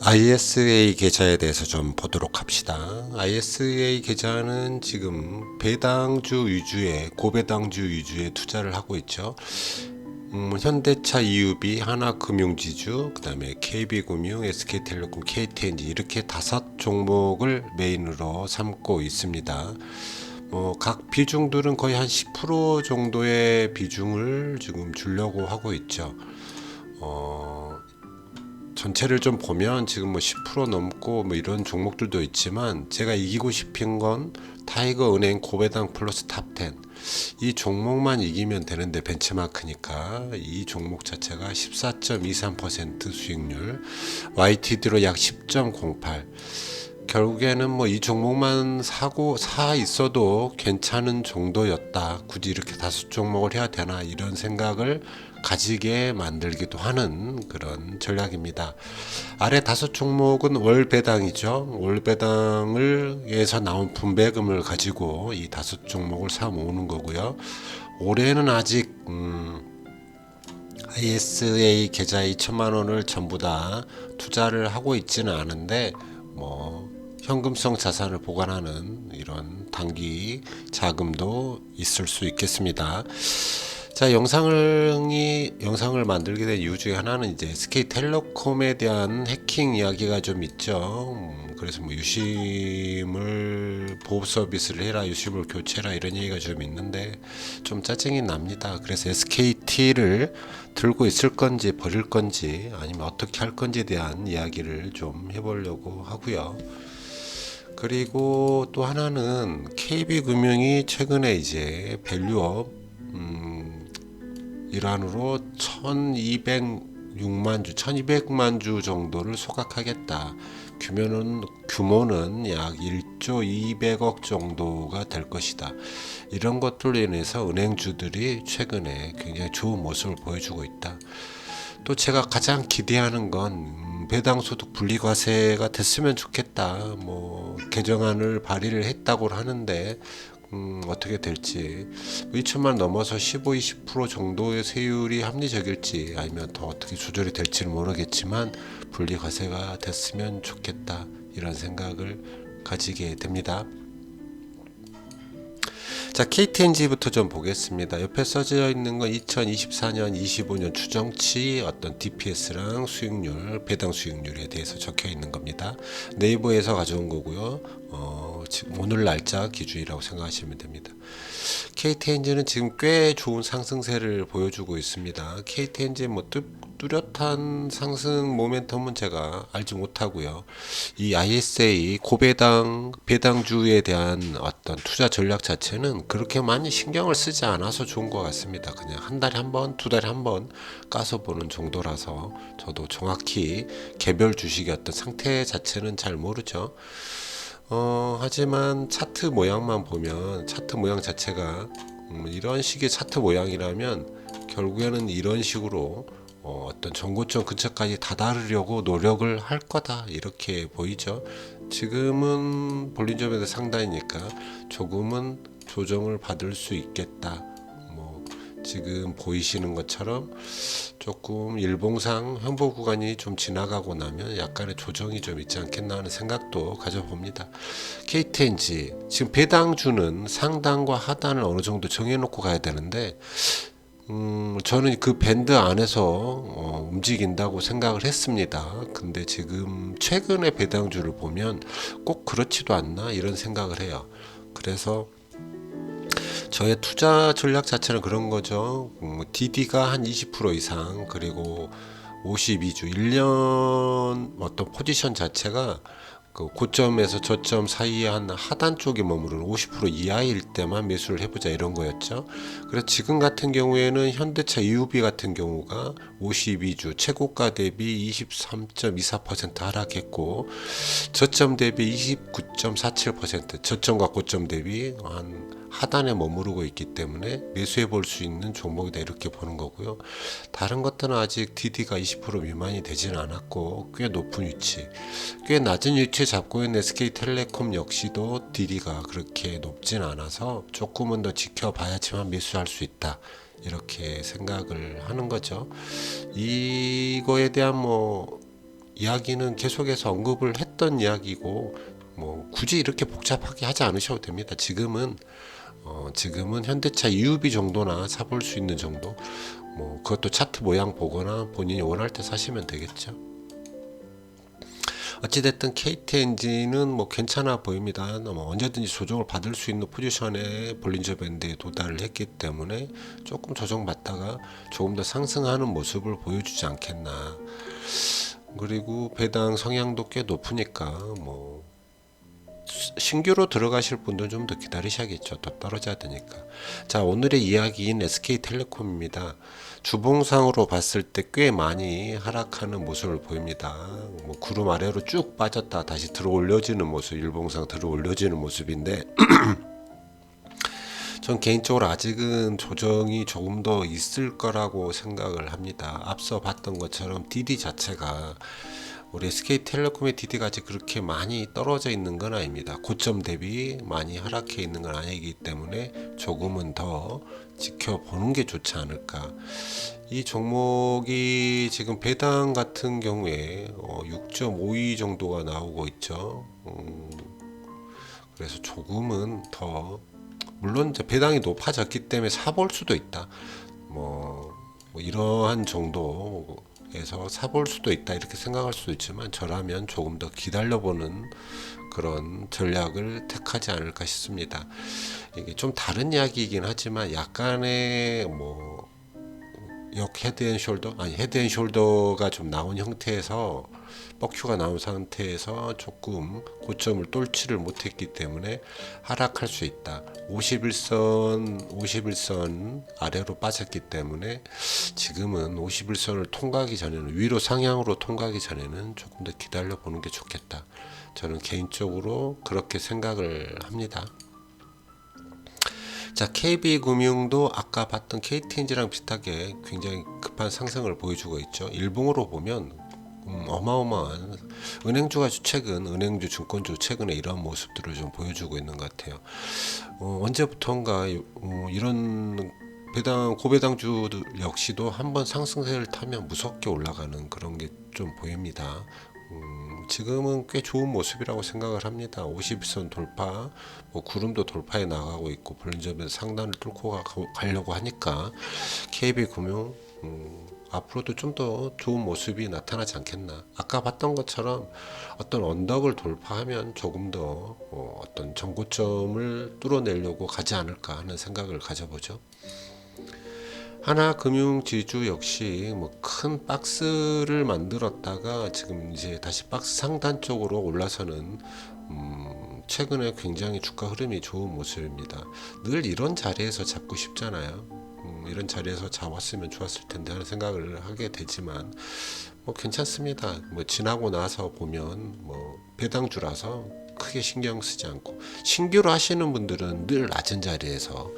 ISA 계좌에 대해서 좀 보도록 합시다. ISA 계좌는 지금 배당주 위주의 고배당주 위주의 투자를 하고 있죠. 현대차, EUB, 하나금융지주, 그 다음에 KB금융, SK텔레콤, KTNG 이렇게 5종목을 메인으로 삼고 있습니다. 각 비중들은 거의 한 10% 정도의 비중을 지금 주려고 하고 있죠. 전체를 좀 보면 지금 10% 넘고 이런 종목들도 있지만 제가 이기고 싶은 건 타이거 은행 고배당 플러스 탑10 이 종목만 이기면 되는데 벤치마크니까 이 종목 자체가 14.23% 수익률 YTD로 약 10.08 결국에는 이 종목만 사 있어도 괜찮은 정도였다. 굳이 이렇게 5종목을 해야 되나 이런 생각을 가지게 만들기도 하는 그런 전략입니다. 아래 5종목은 월 배당이죠. 월 배당을 에서 나온 분배금을 가지고 이 5종목을 사 모으는 거고요. 올해는 아직 ISA 계좌에 2천만 원을 전부 다 투자를 하고 있지는 않은데 현금성 자산을 보관하는 이런 단기 자금도 있을 수 있겠습니다. 자, 영상을 만들게 된 이유 중에 하나는 이제 SK텔레콤에 대한 해킹 이야기가 좀 있죠. 그래서 유심을 보호 서비스를 해라, 유심을 교체라 이런 얘기가 좀 있는데 좀 짜증이 납니다. 그래서 SKT를 들고 있을 건지 버릴 건지 아니면 어떻게 할 건지에 대한 이야기를 좀 해보려고 하고요. 그리고 또 하나는 KB금융이 최근에 이제 밸류업 일환으로 1200만 주 정도를 소각하겠다. 규모는 약 1조 200억 정도가 될 것이다. 이런 것들로 인해서 은행주들이 최근에 굉장히 좋은 모습을 보여주고 있다. 또 제가 가장 기대하는 건 배당소득 분리과세가 됐으면 좋겠다. 개정안을 발의를 했다고 하는데 어떻게 될지 2천만 넘어서 15, 20% 정도의 세율이 합리적일지 아니면 더 어떻게 조절이 될지는 모르겠지만 분리과세가 됐으면 좋겠다 이런 생각을 가지게 됩니다. 자, KTNG부터 좀 보겠습니다. 옆에 써져 있는 건 2024년, 25년 추정치 어떤 DPS랑 수익률, 배당 수익률에 대해서 적혀 있는 겁니다. 네이버에서 가져온 거고요. 지금 오늘 날짜 기준이라고 생각하시면 됩니다. KTNG는 지금 꽤 좋은 상승세를 보여주고 있습니다. KTNG 뚜렷한 상승 모멘텀은 제가 알지 못하고요. 이 ISA 배당주에 대한 어떤 투자 전략 자체는 그렇게 많이 신경을 쓰지 않아서 좋은 것 같습니다. 그냥 한 달에 한 번, 2달에 한 번 까서 보는 정도라서 저도 정확히 개별 주식의 어떤 상태 자체는 잘 모르죠. 하지만 차트 모양만 보면 차트 모양 자체가 이런 식의 차트 모양이라면 결국에는 이런 식으로 어떤 전고점 근처까지 다다르려고 노력을 할 거다 이렇게 보이죠. 지금은 볼린저밴드 상단이니까 조금은 조정을 받을 수 있겠다. 지금 보이시는 것처럼 조금 일봉상 현보 구간이 좀 지나가고 나면 약간의 조정이 좀 있지 않겠나 하는 생각도 가져봅니다. KTNG 지금 배당주는 상단과 하단을 어느 정도 정해놓고 가야 되는데 저는 그 밴드 안에서 움직인다고 생각을 했습니다. 근데 지금 최근의 배당주를 보면 꼭 그렇지도 않나 이런 생각을 해요. 그래서 저의 투자 전략 자체는 그런 거죠. DD가 한 20% 이상 그리고 52주 1년 어떤 포지션 자체가 그 고점에서 저점 사이에 한 하단 쪽에 머무르는 50% 이하일 때만 매수를 해보자 이런 거였죠. 그래서 지금 같은 경우에는 현대차 EUB 같은 경우가 52주 최고가 대비 23.24% 하락했고 저점 대비 29.47% 저점과 고점 대비 한 하단에 머무르고 있기 때문에 매수해 볼 수 있는 종목이다 이렇게 보는 거고요. 다른 것들은 아직 DD가 20% 미만이 되지는 않았고 꽤 높은 위치, 꽤 낮은 위치에 잡고 있는 SK텔레콤 역시도 DD가 그렇게 높진 않아서 조금은 더 지켜봐야지만 매수할 수 있다. 이렇게 생각을 하는 거죠. 이거에 대한 이야기는 계속해서 언급을 했던 이야기고 뭐 굳이 이렇게 복잡하게 하지 않으셔도 됩니다. 지금은 현대차 EUV 정도나 사볼 수 있는 정도, 뭐 그것도 차트 모양 보거나 본인이 원할 때 사시면 되겠죠. 어찌됐든 KT 엔진은 뭐 괜찮아 보입니다. 뭐 언제든지 조정을 받을 수 있는 포지션에 볼린저 밴드에 도달을 했기 때문에 조금 조정받다가 조금 더 상승하는 모습을 보여주지 않겠나. 그리고 배당 성향도 꽤 높으니까 뭐 신규로 들어가실 분들은 좀 더 기다리셔야겠죠. 더 떨어져야 되니까. 자, 오늘의 이야기인 SK텔레콤입니다. 주봉상으로 봤을 때 꽤 많이 하락하는 모습을 보입니다. 뭐 구름 아래로 쭉 빠졌다 다시 들어 올려지는 모습, 일봉상 들어 올려지는 모습인데 전 개인적으로 아직은 조정이 조금 더 있을 거라고 생각을 합니다. 앞서 봤던 것처럼 DD 자체가 우리 SK텔레콤의 DD가 아직 그렇게 많이 떨어져 있는 건 아닙니다. 고점 대비 많이 하락해 있는 건 아니기 때문에 조금은 더 지켜보는 게 좋지 않을까. 이 종목이 지금 배당 같은 경우에 6.52 정도가 나오고 있죠. 그래서 조금은 더, 물론 이제 배당이 높아졌기 때문에 사볼 수도 있다. 뭐 이러한 정도에서 사볼 수도 있다 이렇게 생각할 수도 있지만 저라면 조금 더 기다려보는 그런 전략을 택하지 않을까 싶습니다. 이게 좀 다른 이야기이긴 하지만 약간의 뭐 헤드앤숄더 헤드앤숄더가 좀 나온 형태에서 뻑큐가 나온 상태에서 조금 고점을 뚫지를 못했기 때문에 하락할 수 있다. 51선 아래로 빠졌기 때문에 지금은 51선을 통과하기 전에는 위로 상향으로 통과하기 전에는 조금 더 기다려 보는 게 좋겠다. 저는 개인적으로 그렇게 생각을 합니다. 자, KB금융도 아까 봤던 KTNG랑 비슷하게 굉장히 급한 상승을 보여주고 있죠. 일봉으로 보면 어마어마한 은행주가 최근 은행주 증권주 최근에 이런 모습들을 좀 보여주고 있는 것 같아요. 언제부턴가 이런 고배당주들 역시도 한번 상승세를 타면 무섭게 올라가는 그런 게 좀 보입니다. 지금은 꽤 좋은 모습이라고 생각을 합니다. 50선 돌파, 뭐 구름도 돌파해 나가고 있고 볼린저밴드 상단을 뚫고 가려고 하니까 KB금융 앞으로도 좀 더 좋은 모습이 나타나지 않겠나. 아까 봤던 것처럼 어떤 언덕을 돌파하면 조금 더 어떤 정고점을 뚫어내려고 가지 않을까 하는 생각을 가져보죠. 하나금융지주 역시 뭐 큰 박스를 만들었다가 지금 이제 다시 박스 상단 쪽으로 올라서는 최근에 굉장히 주가 흐름이 좋은 모습입니다. 늘 이런 자리에서 잡고 싶잖아요. 이런 자리에서 잡았으면 좋았을 텐데 하는 생각을 하게 되지만 뭐 괜찮습니다. 뭐 지나고 나서 보면 뭐 배당주라서 크게 신경 쓰지 않고, 신규로 하시는 분들은 늘 낮은 자리에서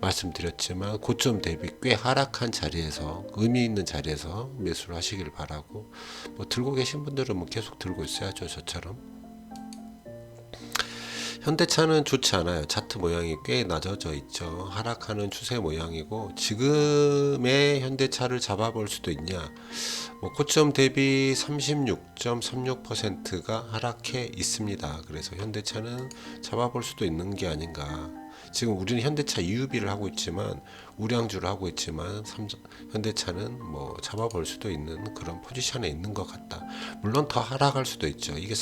말씀드렸지만 고점 대비 꽤 하락한 자리에서 의미 있는 자리에서 매수를 하시길 바라고, 뭐 들고 계신 분들은 뭐 계속 들고 있어야죠. 저처럼. 현대차는 좋지 않아요. 차트 모양이 꽤 낮아져 있죠. 하락하는 추세 모양이고, 지금의 현대차를 잡아볼 수도 있냐, 뭐 고점 대비 36.36%가 하락해 있습니다. 그래서 현대차는 잡아볼 수도 있는 게 아닌가. 지금 우리는 현대차 EUV를 하고 있지만, 우량주를 하고 있지만 현대차는 뭐 잡아볼 수도 있는 그런 포지션에 있는 것 같다. 물론 더 하락할 수도 있죠. 이게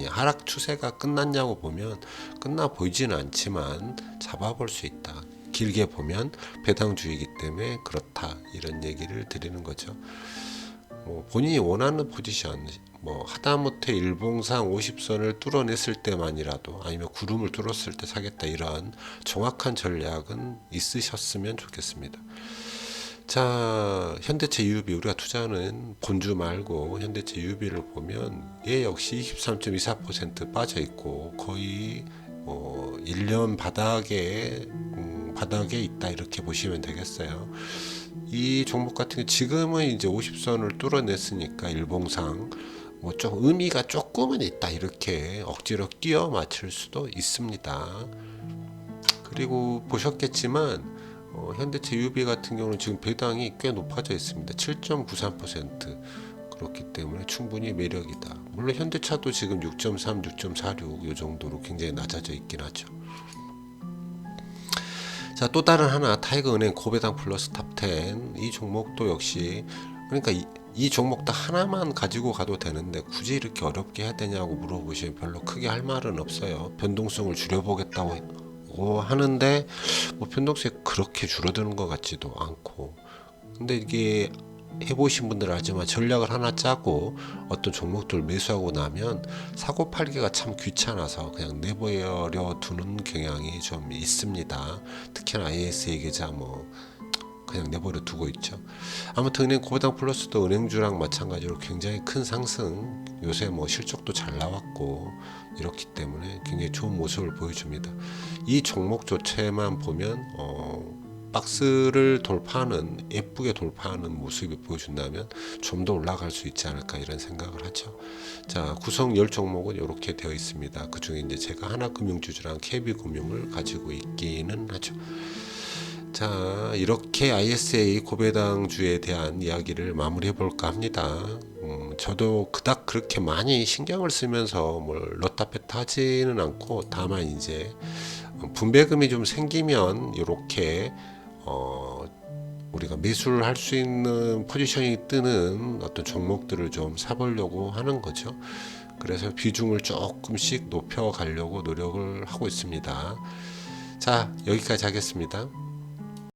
하락 추세가 끝났냐고 보면 끝나 보이지는 않지만 잡아볼 수 있다. 길게 보면 배당주의이기 때문에 그렇다, 이런 얘기를 드리는 거죠. 뭐 본인이 원하는 포지션, 뭐 하다못해 일봉상 50선을 뚫어냈을 때만이라도, 아니면 구름을 뚫었을 때 사겠다, 이런 정확한 전략은 있으셨으면 좋겠습니다. 자, 현대차 EUV, 우리가 투자하는 본주 말고 현대차 EUV를 보면 얘 역시 23.24% 빠져 있고 거의 1년 바닥에 있다, 이렇게 보시면 되겠어요. 이 종목 같은 경우 지금은 이제 50선을 뚫어냈으니까 일봉상 뭐 좀 의미가 조금은 있다, 이렇게 억지로 끼워 맞출 수도 있습니다. 그리고 보셨겠지만 현대차 EUV 같은 경우는 지금 배당이 꽤 높아져 있습니다. 7.93%. 그렇기 때문에 충분히 매력이다. 물론 현대차도 지금 6.3, 6.46 이 정도로 굉장히 낮아져 있긴 하죠. 자, 또 다른 하나 타이거은행 고배당 플러스 탑10. 이 종목도 역시 그러니까 이 종목 딱 하나만 가지고 가도 되는데 굳이 이렇게 어렵게 해야 되냐고 물어보시면 별로 크게 할 말은 없어요. 변동성을 줄여보겠다고 하는데 뭐 변동성이 그렇게 줄어드는 것 같지도 않고, 근데 이게 해보신 분들은 알지만 전략을 하나 짜고 어떤 종목들을 매수하고 나면 사고 팔기가 참 귀찮아서 그냥 내버려 두는 경향이 좀 있습니다. 특히나 ISA 계좌 뭐 그냥 내버려 두고 있죠. 아무튼 은행 고배당 플러스도 은행주랑 마찬가지로 굉장히 큰 상승, 요새 뭐 실적도 잘 나왔고 이렇기 때문에 굉장히 좋은 모습을 보여줍니다. 이 종목 조체만 보면 박스를 돌파하는, 예쁘게 돌파하는 모습이 보여준다면 좀 더 올라갈 수 있지 않을까 이런 생각을 하죠. 자, 구성 10종목은 이렇게 되어 있습니다. 그 중에 이제 제가 하나금융주주랑 KB금융을 가지고 있기는 하죠. 자, 이렇게 ISA 고배당주에 대한 이야기를 마무리해 볼까 합니다. 저도 그닥 그렇게 많이 신경을 쓰면서 뭘 넣다 뺐다 하지는 않고, 다만 이제 분배금이 좀 생기면 이렇게 우리가 매수를 할 수 있는 포지션이 뜨는 어떤 종목들을 좀 사보려고 하는 거죠. 그래서 비중을 조금씩 높여 가려고 노력을 하고 있습니다. 자, 여기까지 하겠습니다.